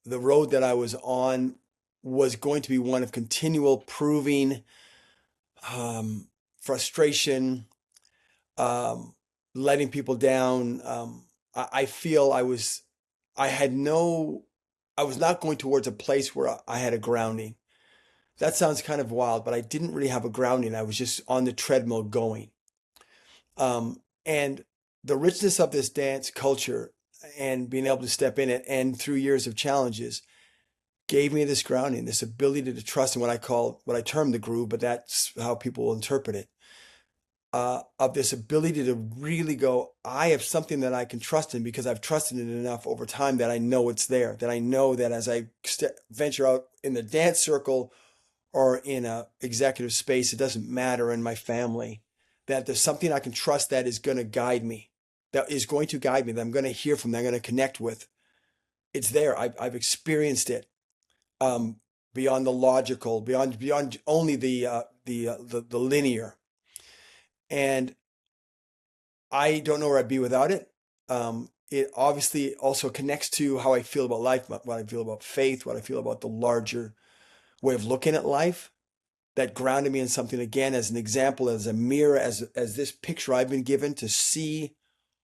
the road that I was on was going to be one of continual proving, frustration, letting people down. I feel I was not going towards a place where I had a grounding. That sounds kind of wild, but I didn't really have a grounding. I was just on the treadmill going. And the richness of this dance culture and being able to step in it, and through years of challenges, gave me this grounding, this ability to trust in what I term the groove, but that's how people will interpret it. Of this ability to really go, I have something that I can trust in because I've trusted it enough over time that I know it's there, that I know that as I venture out in the dance circle or in a executive space, it doesn't matter, in my family, that there's something I can trust that is going to guide me, that I'm going to hear from, that I'm going to connect with. It's there. I've experienced it, beyond the logical, beyond only the linear, and I don't know where I'd be without it. It obviously also connects to how I feel about life, what I feel about faith, what I feel about the larger way of looking at life. That grounded me in something, again, as an example, as a mirror, as this picture I've been given to see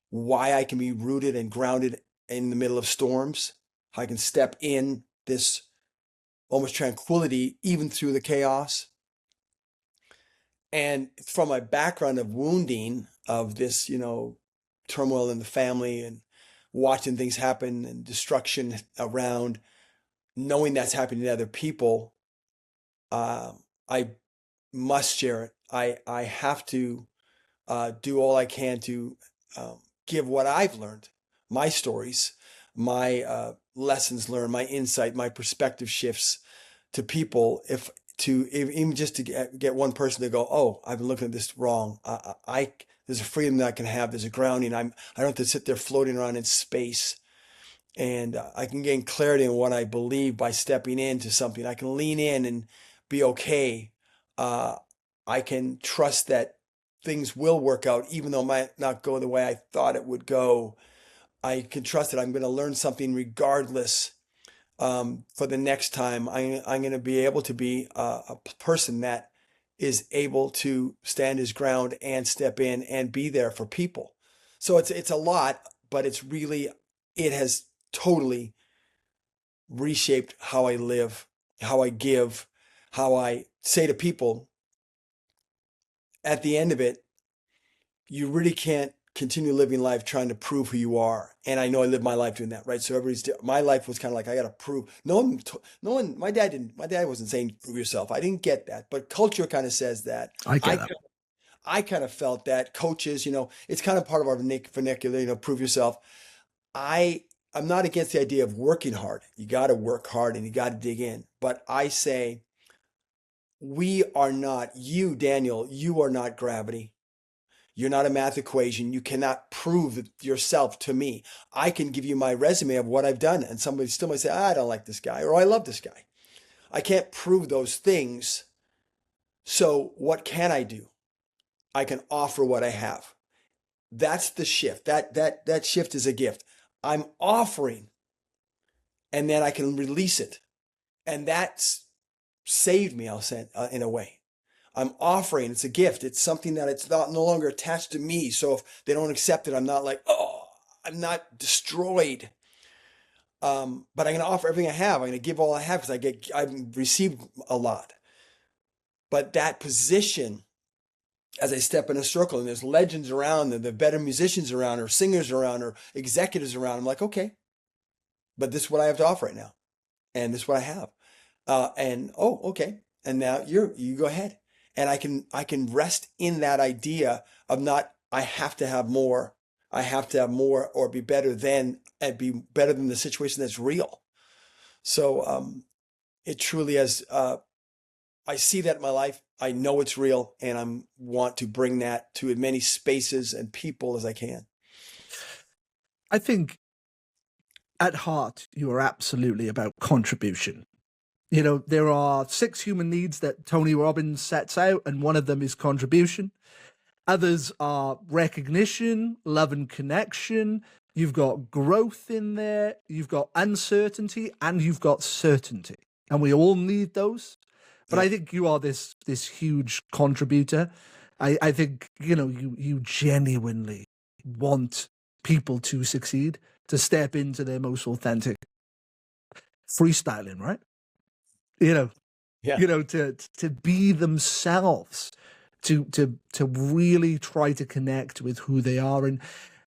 why I can be rooted and grounded in the middle of storms. How I can step in this almost tranquility even through the chaos. And from my background of wounding, of this, turmoil in the family and watching things happen and destruction around, knowing that's happening to other people, I must share it. I have to do all I can to give what I've learned, my stories, my lessons learned, my insight, my perspective shifts to people. Even just to get one person to go, oh, I've been looking at this wrong. There's a freedom that I can have. There's a grounding. I don't have to sit there floating around in space. And I can gain clarity in what I believe by stepping into something. I can lean in and be okay. I can trust that things will work out, even though it might not go the way I thought it would go. I can trust that I'm going to learn something regardless. For the next time, I'm going to be able to be a person that is able to stand his ground and step in and be there for people. So it's a lot, but it has totally reshaped how I live, how I give, how I say to people, at the end of it, you really can't continue living life trying to prove who you are. And I know I lived my life doing that, right? So my life was kind of like, I got to prove. No one, my dad wasn't saying prove yourself. I didn't get that, but culture kind of says that. I get that. I kind of felt that coaches, it's kind of part of our vernacular, prove yourself. I'm not against the idea of working hard. You got to work hard and you got to dig in. But I say, Daniel, you are not gravity. You're not a math equation. You cannot prove yourself to me. I can give you my resume of what I've done, and somebody still might say, I don't like this guy, or I love this guy. I can't prove those things. So what can I do? I can offer what I have. That's the shift. That shift is a gift. I'm offering, and then I can release it. And that's saved me, I'll say, in a way. I'm offering, it's a gift. It's something that it's no longer attached to me. So if they don't accept it, I'm not like, oh, I'm not destroyed. But I'm going to offer everything I have. I'm going to give all I have because I've received a lot. But that position, as I step in a circle and there's legends around and the better musicians around or singers around or executives around, I'm like, okay, but this is what I have to offer right now. And this is what I have. Okay. And now you go ahead. And I can rest in that idea of not, I have to have more. I have to have more or be better than the situation that's real. So it truly has, I see that in my life. I know it's real, and I want to bring that to as many spaces and people as I can. I think at heart, you are absolutely about contribution. There are 6 human needs that Tony Robbins sets out, and one of them is contribution. Others are recognition, love and connection. You've got growth in there. You've got uncertainty, and you've got certainty. And we all need those. But I think you are this huge contributor. I think, you genuinely want people to succeed, to step into their most authentic freestyling, right? To be themselves, to really try to connect with who they are. And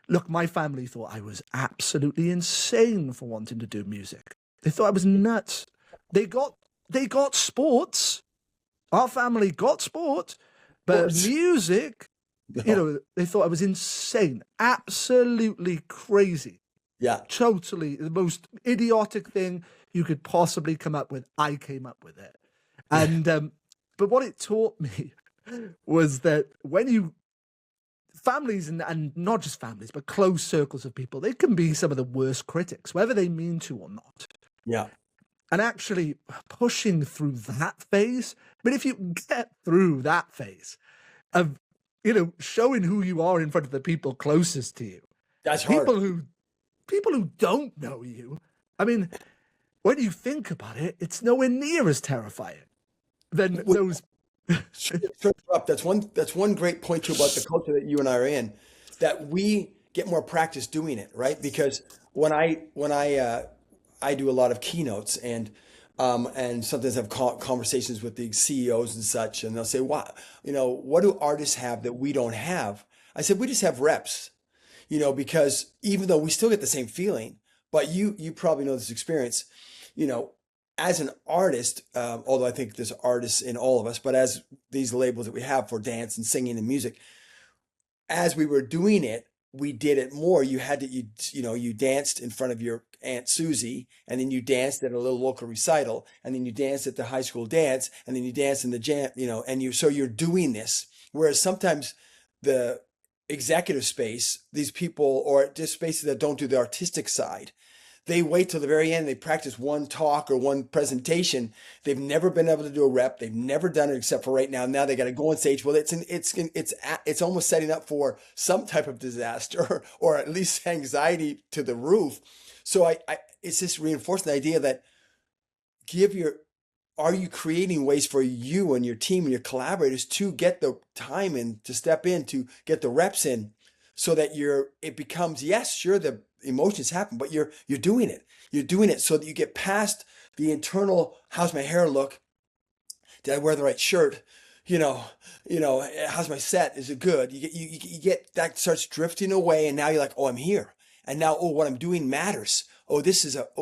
look, my family thought I was absolutely insane for wanting to do music. They thought I was nuts. They got sports. Our family got sport, but music, they thought I was insane, absolutely crazy. Yeah. Totally the most idiotic thing you could possibly come up with. I came up with it. And but what it taught me was that when you families and not just families, but close circles of people, they can be some of the worst critics, whether they mean to or not. Yeah. And actually pushing through that phase. But if you get through that phase of, showing who you are in front of the people closest to you, That's hard. people who don't know you, I mean, when you think about it, it's nowhere near as terrifying than those. That's one great point too about the culture that you and I are in, that we get more practice doing it, right? Because when I do a lot of keynotes and sometimes have conversations with the CEOs and such, and they'll say, "What do artists have that we don't have?" I said, "We just have reps, because even though we still get the same feeling, but you probably know this experience, as an artist, although I think there's artists in all of us, but as these labels that we have for dance and singing and music, as we were doing it, we did it more. You had to, you danced in front of your Aunt Susie, and then you danced at a little local recital, and then you danced at the high school dance, and then you danced in the jam, so you're doing this. Whereas sometimes the executive space, these people, or just spaces that don't do the artistic side, they wait till the very end. They practice one talk or one presentation. They've never been able to do a rep. They've never done it except for right now. Now they got to go on stage. Well, it's almost setting up for some type of disaster or at least anxiety to the roof. So it's just reinforcing the idea that are you creating ways for you and your team and your collaborators to get the time in, to step in, to get the reps in, so that it becomes, yes, sure, the emotions happen, but you're doing it. You're doing it so that you get past the internal, how's my hair look? Did I wear the right shirt? How's my set? Is it good? You get that starts drifting away, and now you're like, oh, I'm here. And now, oh, what I'm doing matters. Oh,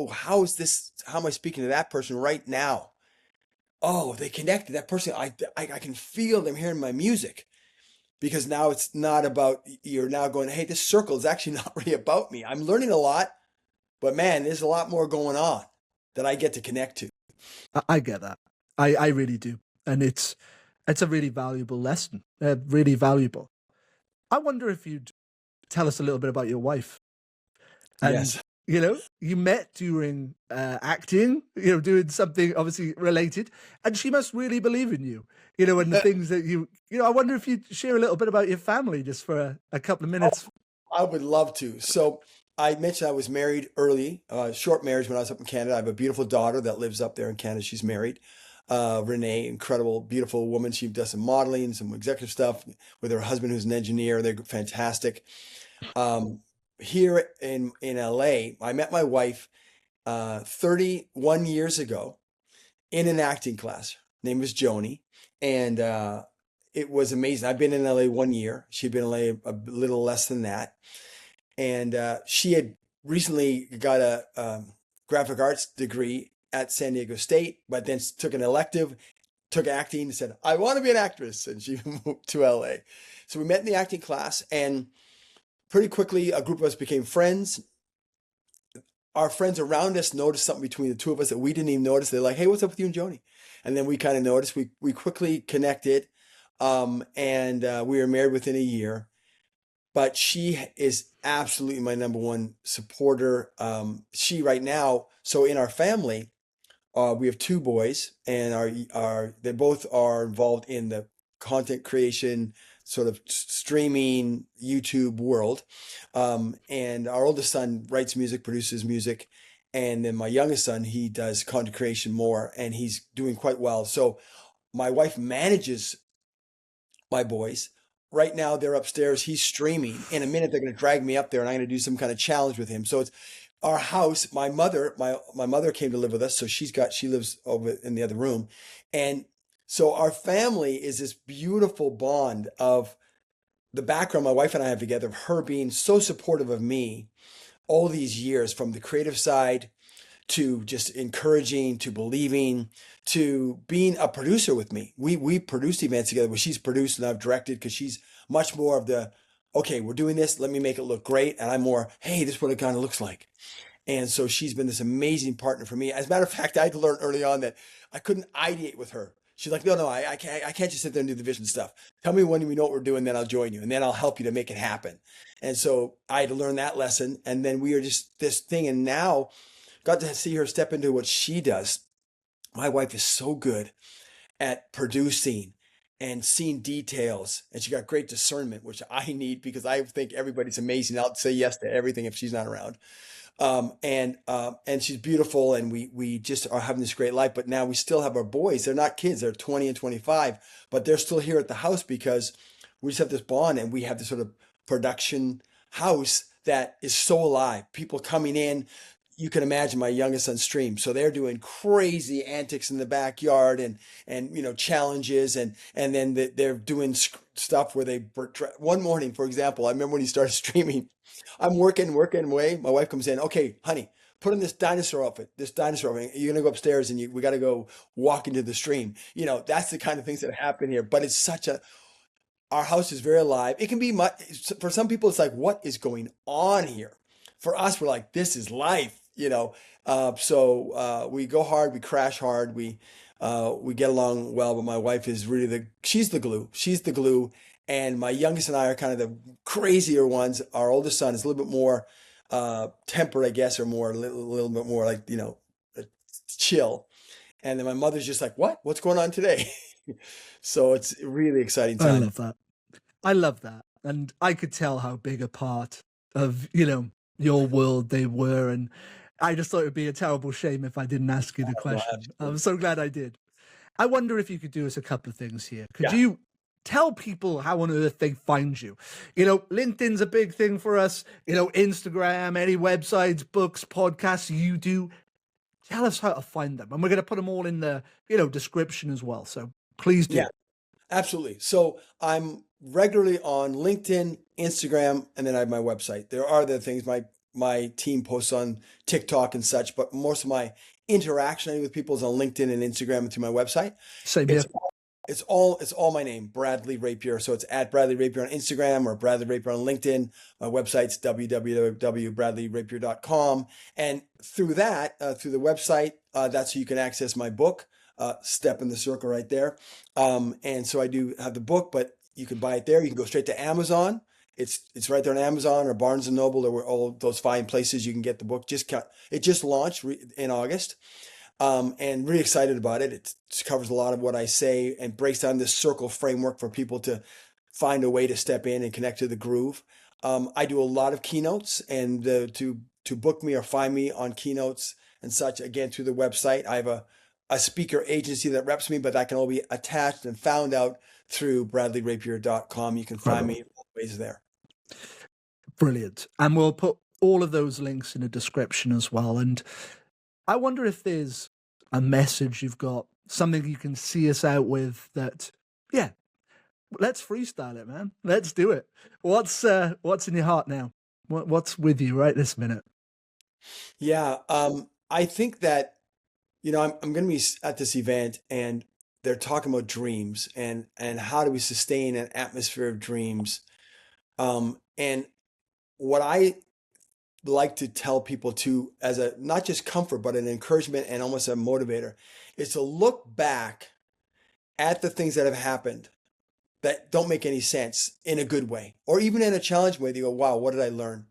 how am I speaking to that person right now? Oh, they connected. That person, I can feel them hearing my music. Because now it's not about, you're now going, hey, this circle is actually not really about me. I'm learning a lot, but man, there's a lot more going on that I get to connect to. I get that. I really do. And it's a really valuable lesson, really valuable. I wonder if you'd tell us a little bit about your wife. And, yes. You met during acting, doing something obviously related, and she must really believe in you, and the things that I wonder if you'd share a little bit about your family just for a couple of minutes. I would love to. So I mentioned I was married early, short marriage when I was up in Canada. I have a beautiful daughter that lives up there in Canada. She's married. Renee, incredible, beautiful woman. She does some modeling, some executive stuff with her husband, who's an engineer. They're fantastic. Here in LA, I met my wife 31 years ago in an acting class. Her name was Joni, and it was amazing. I've been in LA 1 year. She'd been in LA a little less than that, and she had recently got a graphic arts degree at San Diego State, but then took an elective, took acting, and said, "I want to be an actress," and she moved to LA. So we met in the acting class, and pretty quickly, a group of us became friends. Our friends around us noticed something between the two of us that we didn't even notice. They're like, "Hey, what's up with you and Joni?" And then we kind of noticed. We quickly connected, and we were married within a year. But she is absolutely my number one supporter. She right now, so in our family, we have two boys, and they both are involved in the content creation, sort of streaming YouTube world. And our oldest son writes music, produces music. And then my youngest son, he does content creation more, and he's doing quite well. So my wife manages my boys. Right now they're upstairs. He's streaming. In a minute, they're going to drag me up there, and I'm going to do some kind of challenge with him. So it's our house. My mother came to live with us. So she lives over in the other room. And so our family is this beautiful bond of the background my wife and I have together, of her being so supportive of me all these years, from the creative side to just encouraging, to believing, to being a producer with me. We produced events together where she's produced and I've directed, because she's much more of the, okay, we're doing this, let me make it look great. And I'm more, hey, this is what it kind of looks like. And so she's been this amazing partner for me. As a matter of fact, I had to learn early on that I couldn't ideate with her. She's like, no, I can't just sit there and do the vision stuff. Tell me when we know what we're doing, then I'll join you, and then I'll help you to make it happen. And so I had to learn that lesson, and then we are just this thing, and now got to see her step into what she does. My wife is so good at producing and seeing details, and she got great discernment, which I need because I think everybody's amazing. I'll say yes to everything if she's not around. And she's beautiful, and we just are having this great life. But now we still have our boys. They're not kids. They're 20 and 25, but they're still here at the house because we just have this bond, and we have this sort of production house that is so alive. People coming in. You can imagine my youngest son streams, so they're doing crazy antics in the backyard, and challenges, and then they're doing stuff where they one morning, for example, I remember when he started streaming. I'm working away. My wife comes in. Okay, honey, put on this dinosaur outfit. This dinosaur outfit. You're gonna go upstairs, and we got to go walk into the stream. That's the kind of things that happen here. But it's such a our house is very alive. It can be much for some people. It's like, what is going on here? For us, we're like, this is life. So we go hard, we crash hard, we get along well. But my wife is really she's the glue. She's the glue. And my youngest and I are kind of the crazier ones. Our oldest son is a little bit more tempered, I guess, or more a little bit more like chill. And then my mother's just like, what? What's going on today? So it's a really exciting I time. love that. I love that. And I could tell how big a part of, your world they were. And I just thought it would be a terrible shame if I didn't ask you the No, question. absolutely. I'm so glad I did. I wonder if you could do us a couple of things here. Could Yeah. you tell people how on earth they find you? LinkedIn's a big thing for us. Instagram, any websites, books, podcasts you do. Tell us how to find them. And we're going to put them all in the, description as well. So please do. Yeah. Absolutely. So I'm regularly on LinkedIn, Instagram, and then I have my website. There are other things my team posts on TikTok and such, but most of my interaction with people is on LinkedIn and Instagram and through my website. Same here. It's all my name, Bradley Rapier. So it's at Bradley Rapier on Instagram or Bradley Rapier on LinkedIn. My website's www.bradleyrapier.com. And through that, through the website, that's how you can access my book, Step in the Circle right there. And so I do have the book, but you can buy it there. You can go straight to Amazon. It's right there on Amazon or Barnes and Noble or all those fine places you can get the book. It just launched in August. And really excited about it. It covers a lot of what I say and breaks down this circle framework for people to find a way to step in and connect to the groove. I do a lot of keynotes, and to book me or find me on keynotes and such, again, through the website. I have a speaker agency that reps me, but that can all be attached and found out through bradleyrapier.com. You can find me always there. Brilliant. And we'll put all of those links in the description as well. And I wonder if there's a message you've got, something you can see us out with that, let's freestyle it, man. Let's do it. What's in your heart now? What's with you right this minute? Yeah. I think that, I'm going to be at this event, and they're talking about dreams and how do we sustain an atmosphere of dreams. And what I like to tell people to, as a not just comfort but an encouragement and almost a motivator, is to look back at the things that have happened that don't make any sense in a good way, or even in a challenging way. You go, wow, what did I learn?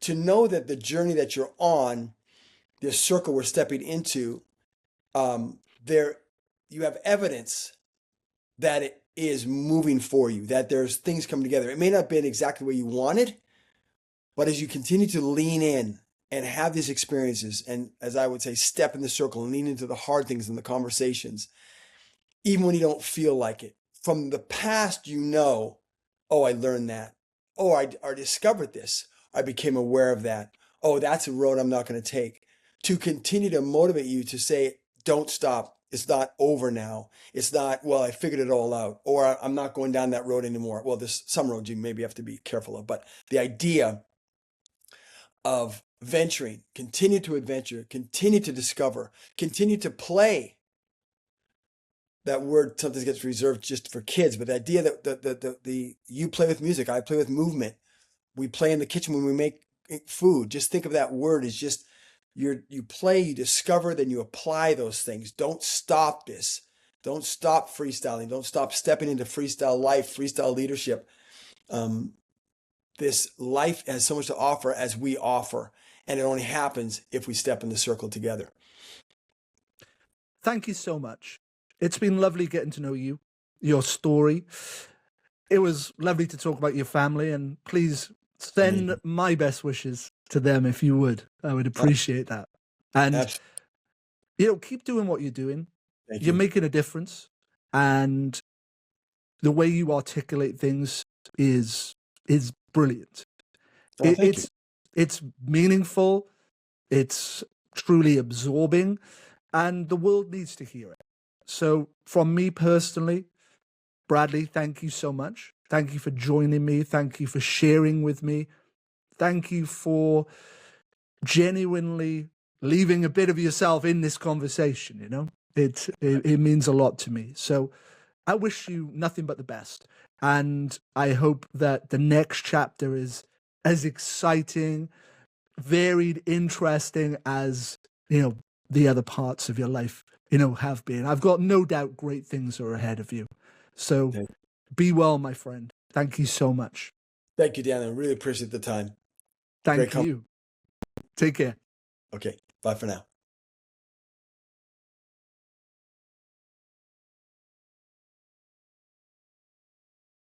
To know that the journey that you're on, this circle we're stepping into, there you have evidence that it is moving for you, that there's things coming together. It may not have been exactly what you wanted, but as you continue to lean in and have these experiences, and as I would say, step in the circle and lean into the hard things in the conversations, even when you don't feel like it, from the past, oh, I learned that. Oh, I discovered this. I became aware of that. Oh, that's a road I'm not going to take. To continue to motivate you to say, don't stop. It's not over now. It's not, well, I figured it all out, or I'm not going down that road anymore. Well, there's some roads you maybe have to be careful of, but the idea of venturing, continue to adventure, continue to discover, continue to play. That word sometimes gets reserved just for kids, but the idea that you play with music, I play with movement. We play in the kitchen when we make food. Just think of that word as just you play, you discover, then you apply those things. Don't stop this. Don't stop freestyling. Don't stop stepping into freestyle life, freestyle leadership. This life has so much to offer as we offer, and it only happens if we step in the circle together. Thank you so much. It's been lovely getting to know you, your story. It was lovely to talk about your family, and please send my best wishes to them if you would. I would appreciate that. And Absolutely. keep doing what you're doing. Thank You're you. making a difference, and the way you articulate things is brilliant. Oh, thank you. It's meaningful, it's truly absorbing, and the world needs to hear it. So from me personally, Bradley, thank you so much. Thank you for joining me. Thank you for sharing with me. Thank you for genuinely leaving a bit of yourself in this conversation. It means a lot to me. So I wish you nothing but the best. And I hope that the next chapter is as exciting, varied, interesting as, the other parts of your life, have been. I've got no doubt great things are ahead of you. So be well, my friend. Thank you so much. Thank you, Dan. I really appreciate the time. Thank you. Take care. Okay. Bye for now.